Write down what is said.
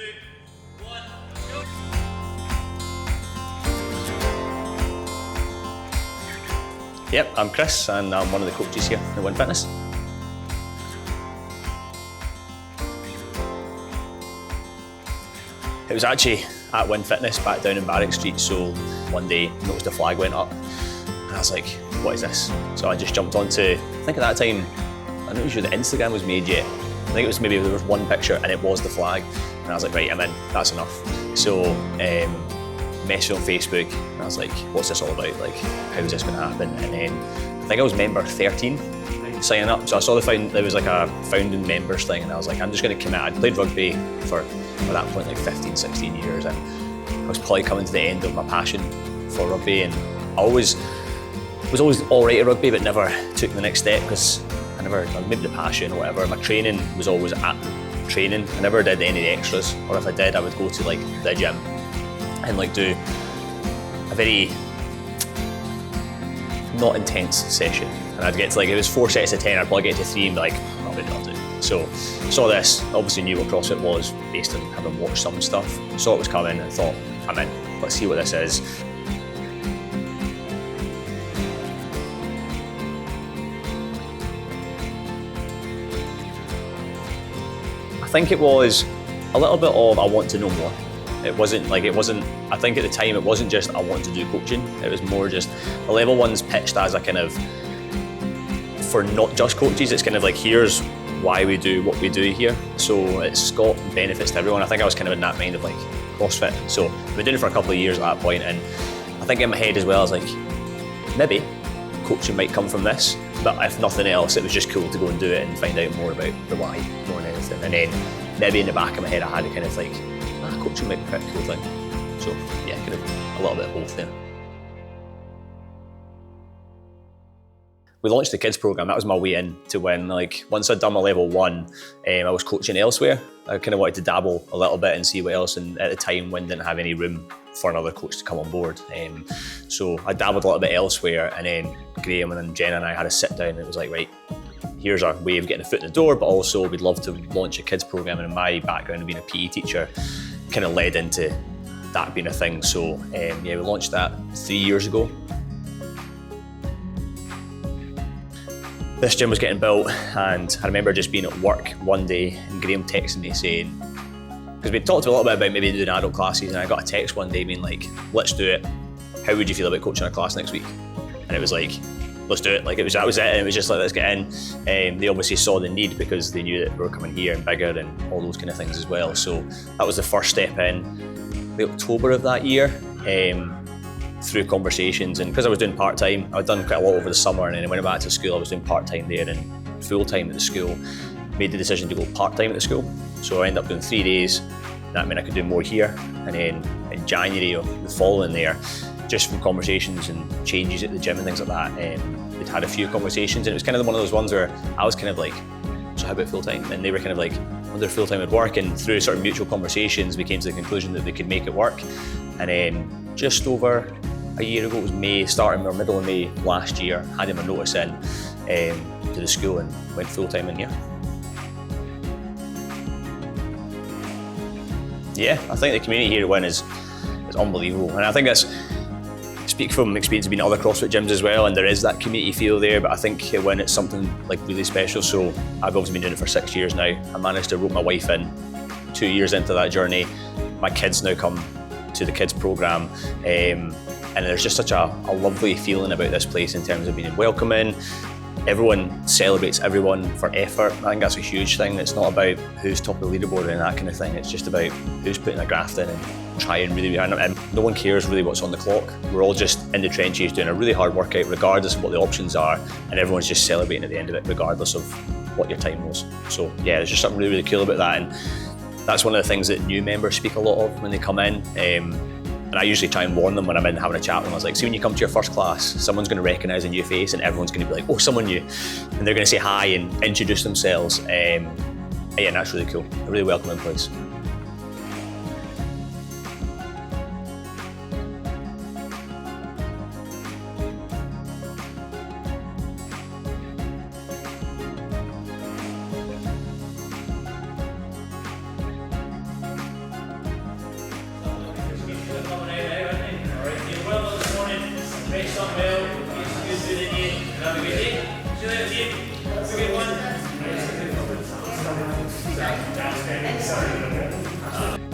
1, go. Yep, I'm Chris and I'm one of the coaches here at Win Fitness. It was actually at Win Fitness back down in Barrack Street, so one day I noticed a flag went up and I was like, what is this? So I just jumped onto, I think at that time, I'm not sure the Instagram was made yet. I think it was maybe there was one picture and it was the flag. And I was like, right, I'm in, that's enough. So messaged on Facebook and I was like, what's this all about? Like, how is this gonna happen? And then I think I was member 13 signing up. So I saw there was like a founding members thing and I was like, I'm just gonna commit. I'd played rugby for at that point like 15, 16 years and I was probably coming to the end of my passion for rugby and I was always all right at rugby but never took the next step because maybe the passion or whatever. My training was always at training. I never did any of the extras, or if I did, I would go to like the gym and like do a very not intense session. And I'd get to like, if it was 4 sets of 10, I'd probably get to 3 and be like, I'm not really able to. So saw this, obviously knew what CrossFit was based on having watched some stuff. Saw it was coming and thought, I'm in, let's see what this is. I think it was a little bit of I want to know more. I think at the time it wasn't just I want to do coaching, it was more just the level one's pitched as a kind of, for not just coaches, it's kind of like here's why we do what we do here. So it's got benefits to everyone. I think I was kind of in that mind of like CrossFit. So I've been doing it for a couple of years at that point and I think in my head as well, I was like, maybe coaching might come from this, but if nothing else, it was just cool to go and do it and find out more about the why more than anything. And then maybe in the back of my head, I had a kind of like, coaching might be a pretty cool thing. So yeah, kind of a little bit of both there. We launched the kids program. That was my way in to when, like, once I'd done my level 1, I was coaching elsewhere. I kind of wanted to dabble a little bit and see what else. And at the time, Win didn't have any room for another coach to come on board. So I dabbled a little bit elsewhere. And then Graham and then Jenna and I had a sit down and it was like, right, here's our way of getting a foot in the door, but also we'd love to launch a kids program. And in my background of being a PE teacher, kind of led into that being a thing. So yeah, we launched that 3 years ago. This gym was getting built and I remember just being at work one day and Graham texted me saying, because we talked a little bit about maybe doing adult classes and I got a text one day being like, let's do it. How would you feel about coaching a class next week? And it was like, let's do it. Like that was it. And it was just like, let's get in. They obviously saw the need because they knew that we were coming here and bigger and all those kind of things as well. So that was the first step in the October of that year. Through conversations and because I was doing part-time, I'd done quite a lot over the summer and then when I went back to school I was doing part-time there and full-time at the school. Made the decision to go part-time at the school. So I ended up doing 3 days. That meant I could do more here. And then in January of the following there, just from conversations and changes at the gym and things like that, we'd had a few conversations and it was kind of one of those ones where I was kind of like, so how about full-time? And they were kind of like, I wonder if full-time would work, and through sort of mutual conversations we came to the conclusion that they could make it work. And then just over a year ago, it was May, starting or middle of May last year, handed my notice in to the school and went full-time in here. Yeah, I think the community here at Win is unbelievable, and I think that's, speak from experience of being at other CrossFit gyms as well, and there is that community feel there, but I think at Win it's something like really special. So I've obviously been doing it for 6 years now. I managed to rope my wife in 2 years into that journey. My kids now come to the kids program, and there's just such a lovely feeling about this place in terms of being welcoming. Everyone celebrates everyone for effort. I think that's a huge thing. It's not about who's top of the leaderboard and that kind of thing. It's just about who's putting a graft in and trying really hard. And no one cares really what's on the clock. We're all just in the trenches doing a really hard workout regardless of what the options are, and everyone's just celebrating at the end of it regardless of what your time was. So yeah, there's just something really, really cool about that, and that's one of the things that new members speak a lot of when they come in. And I usually try and warn them when I'm in having a chat with them. I was like, see, when you come to your first class, someone's going to recognise a new face and everyone's going to be like, oh, someone new. And they're going to say hi and introduce themselves. Yeah, and that's really cool. A really welcoming place. done well. It's good doing it. Have a good day. See you later, team. Have a good one.